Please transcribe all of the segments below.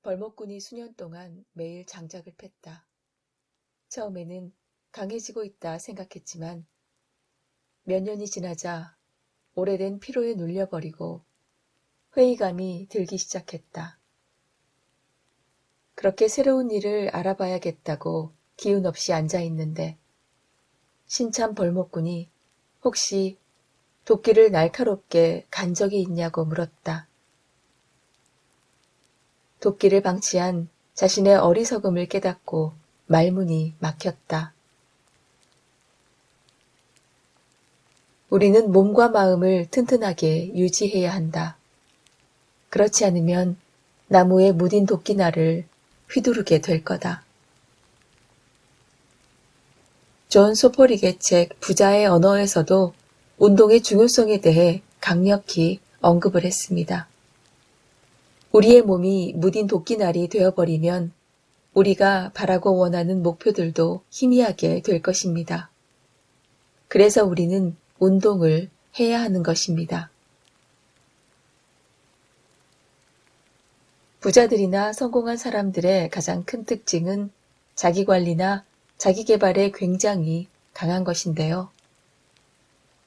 벌목꾼이 수년 동안 매일 장작을 팼다. 처음에는 강해지고 있다 생각했지만 몇 년이 지나자 오래된 피로에 눌려버리고 회의감이 들기 시작했다. 그렇게 새로운 일을 알아봐야겠다고 기운 없이 앉아있는데 신참 벌목꾼이 혹시 도끼를 날카롭게 간 적이 있냐고 물었다. 도끼를 방치한 자신의 어리석음을 깨닫고 말문이 막혔다. 우리는 몸과 마음을 튼튼하게 유지해야 한다. 그렇지 않으면 나무에 무딘 도끼날을 휘두르게 될 거다. 존 소포릭의 책 부자의 언어에서도 운동의 중요성에 대해 강력히 언급을 했습니다. 우리의 몸이 무딘 도끼날이 되어버리면 우리가 바라고 원하는 목표들도 희미하게 될 것입니다. 그래서 우리는 운동을 해야 하는 것입니다. 부자들이나 성공한 사람들의 가장 큰 특징은 자기관리나 자기개발에 굉장히 강한 것인데요.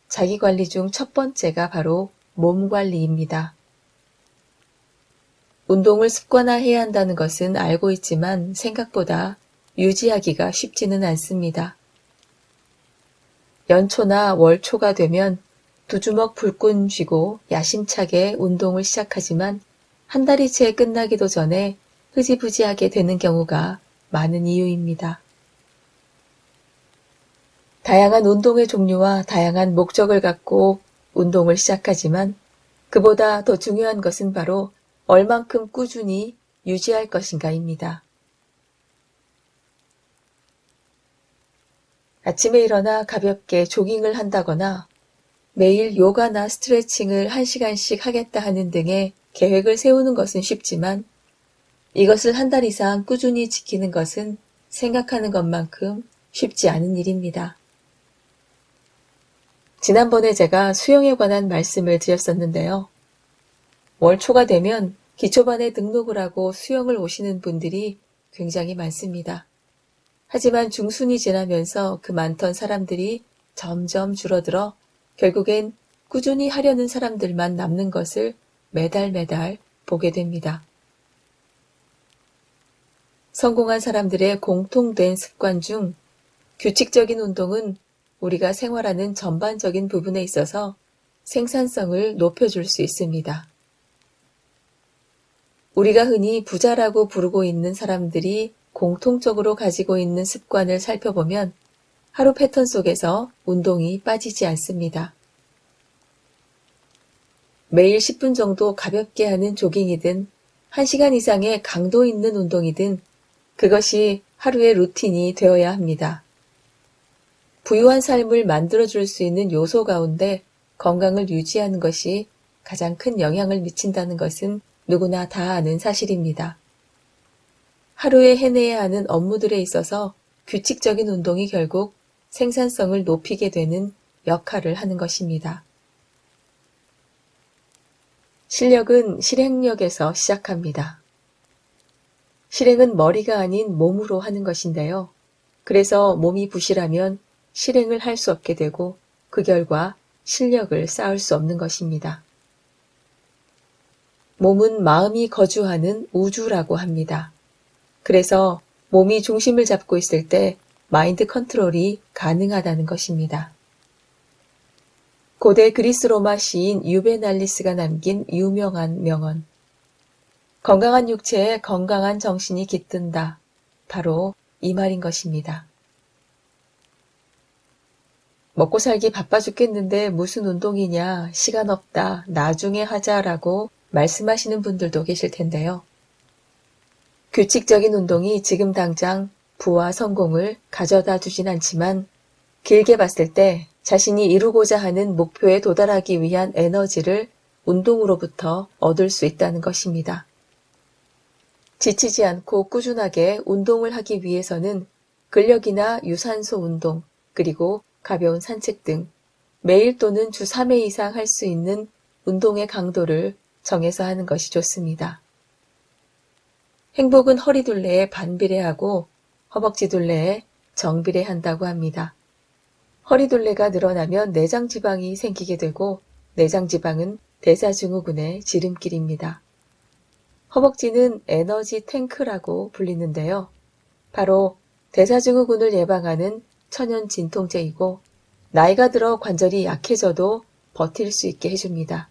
자기관리 중 첫 번째가 바로 몸관리입니다. 운동을 습관화해야 한다는 것은 알고 있지만 생각보다 유지하기가 쉽지는 않습니다. 연초나 월초가 되면 두 주먹 불끈 쥐고 야심차게 운동을 시작하지만 한 달이 채 끝나기도 전에 흐지부지하게 되는 경우가 많은 이유입니다. 다양한 운동의 종류와 다양한 목적을 갖고 운동을 시작하지만 그보다 더 중요한 것은 바로 얼만큼 꾸준히 유지할 것인가입니다. 아침에 일어나 가볍게 조깅을 한다거나 매일 요가나 스트레칭을 1시간씩 하겠다 하는 등의 계획을 세우는 것은 쉽지만 이것을 한 달 이상 꾸준히 지키는 것은 생각하는 것만큼 쉽지 않은 일입니다. 지난번에 제가 수영에 관한 말씀을 드렸었는데요. 월 초가 되면 기초반에 등록을 하고 수영을 오시는 분들이 굉장히 많습니다. 하지만 중순이 지나면서 그 많던 사람들이 점점 줄어들어 결국엔 꾸준히 하려는 사람들만 남는 것을 매달 보게 됩니다. 성공한 사람들의 공통된 습관 중 규칙적인 운동은 우리가 생활하는 전반적인 부분에 있어서 생산성을 높여줄 수 있습니다. 우리가 흔히 부자라고 부르고 있는 사람들이 공통적으로 가지고 있는 습관을 살펴보면 하루 패턴 속에서 운동이 빠지지 않습니다. 매일 10분 정도 가볍게 하는 조깅이든 1시간 이상의 강도 있는 운동이든 그것이 하루의 루틴이 되어야 합니다. 부유한 삶을 만들어줄 수 있는 요소 가운데 건강을 유지하는 것이 가장 큰 영향을 미친다는 것은 누구나 다 아는 사실입니다. 하루에 해내야 하는 업무들에 있어서 규칙적인 운동이 결국 생산성을 높이게 되는 역할을 하는 것입니다. 실력은 실행력에서 시작합니다. 실행은 머리가 아닌 몸으로 하는 것인데요. 그래서 몸이 부실하면 실행을 할 수 없게 되고 그 결과 실력을 쌓을 수 없는 것입니다. 몸은 마음이 거주하는 우주라고 합니다. 그래서 몸이 중심을 잡고 있을 때 마인드 컨트롤이 가능하다는 것입니다. 고대 그리스 로마 시인 유베날리스가 남긴 유명한 명언. 건강한 육체에 건강한 정신이 깃든다. 바로 이 말인 것입니다. 먹고 살기 바빠 죽겠는데 무슨 운동이냐, 시간 없다, 나중에 하자라고 말씀하시는 분들도 계실 텐데요. 규칙적인 운동이 지금 당장 부와 성공을 가져다 주진 않지만 길게 봤을 때 자신이 이루고자 하는 목표에 도달하기 위한 에너지를 운동으로부터 얻을 수 있다는 것입니다. 지치지 않고 꾸준하게 운동을 하기 위해서는 근력이나 유산소 운동, 그리고 가벼운 산책 등 매일 또는 주 3회 이상 할 수 있는 운동의 강도를 정해서 하는 것이 좋습니다. 행복은 허리둘레에 반비례하고 허벅지둘레에 정비례한다고 합니다. 허리둘레가 늘어나면 내장지방이 생기게 되고 내장지방은 대사증후군의 지름길입니다. 허벅지는 에너지 탱크라고 불리는데요. 바로 대사증후군을 예방하는 천연 진통제이고 나이가 들어 관절이 약해져도 버틸 수 있게 해줍니다.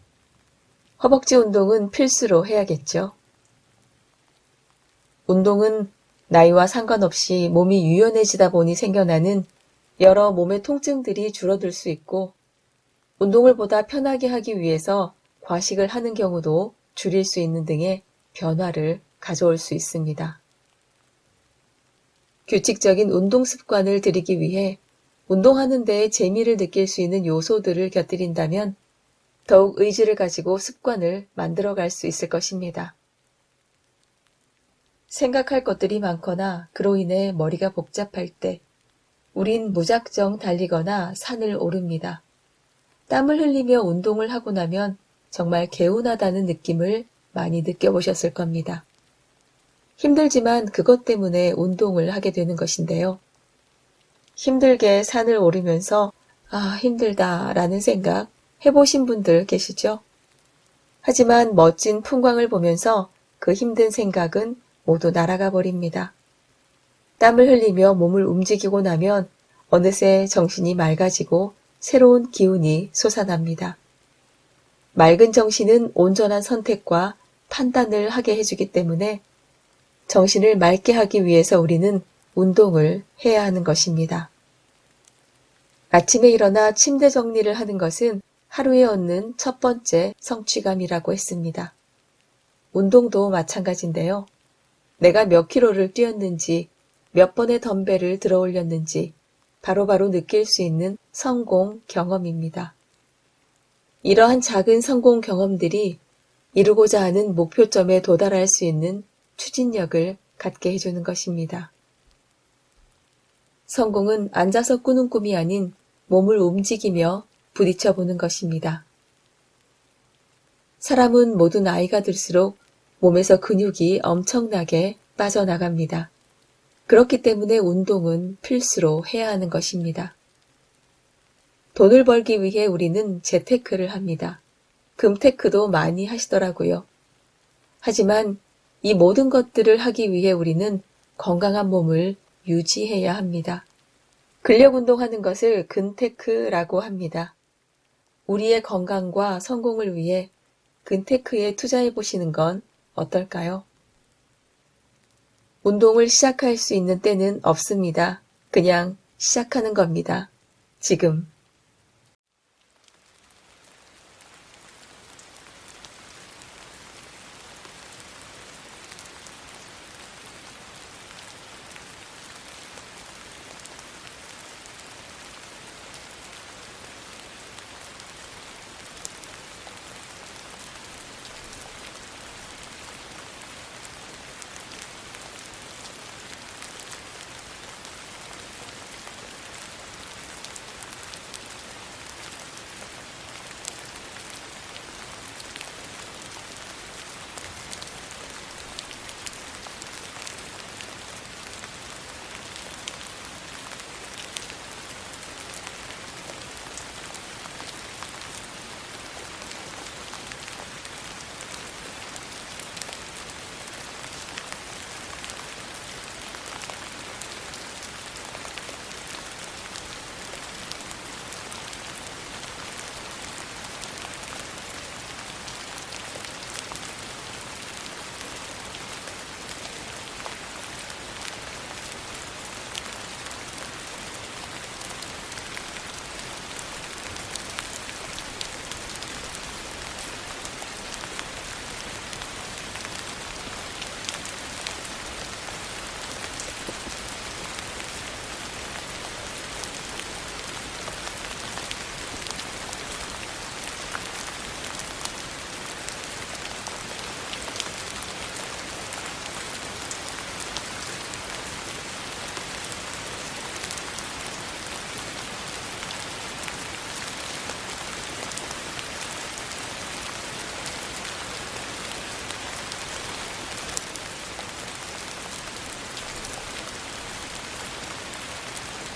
허벅지 운동은 필수로 해야겠죠. 운동은 나이와 상관없이 몸이 유연해지다 보니 생겨나는 여러 몸의 통증들이 줄어들 수 있고 운동을 보다 편하게 하기 위해서 과식을 하는 경우도 줄일 수 있는 등의 변화를 가져올 수 있습니다. 규칙적인 운동 습관을 들이기 위해 운동하는 데에 재미를 느낄 수 있는 요소들을 곁들인다면 더욱 의지를 가지고 습관을 만들어갈 수 있을 것입니다. 생각할 것들이 많거나 그로 인해 머리가 복잡할 때 우린 무작정 달리거나 산을 오릅니다. 땀을 흘리며 운동을 하고 나면 정말 개운하다는 느낌을 많이 느껴보셨을 겁니다. 힘들지만 그것 때문에 운동을 하게 되는 것인데요. 힘들게 산을 오르면서 힘들다 라는 생각 해보신 분들 계시죠? 하지만 멋진 풍광을 보면서 그 힘든 생각은 모두 날아가 버립니다. 땀을 흘리며 몸을 움직이고 나면 어느새 정신이 맑아지고 새로운 기운이 솟아납니다. 맑은 정신은 온전한 선택과 판단을 하게 해주기 때문에 정신을 맑게 하기 위해서 우리는 운동을 해야 하는 것입니다. 아침에 일어나 침대 정리를 하는 것은 하루에 얻는 첫 번째 성취감이라고 했습니다. 운동도 마찬가지인데요. 내가 몇 킬로를 뛰었는지, 몇 번의 덤벨을 들어 올렸는지 바로바로 느낄 수 있는 성공 경험입니다. 이러한 작은 성공 경험들이 이루고자 하는 목표점에 도달할 수 있는 추진력을 갖게 해주는 것입니다. 성공은 앉아서 꾸는 꿈이 아닌 몸을 움직이며 부딪혀보는 것입니다. 사람은 모두 나이가 들수록 몸에서 근육이 엄청나게 빠져나갑니다. 그렇기 때문에 운동은 필수로 해야 하는 것입니다. 돈을 벌기 위해 우리는 재테크를 합니다. 금테크도 많이 하시더라고요. 하지만 이 모든 것들을 하기 위해 우리는 건강한 몸을 유지해야 합니다. 근력 운동하는 것을 근테크라고 합니다. 우리의 건강과 성공을 위해 근테크에 투자해 보시는 건 어떨까요? 운동을 시작할 수 있는 때는 없습니다. 그냥 시작하는 겁니다. 지금.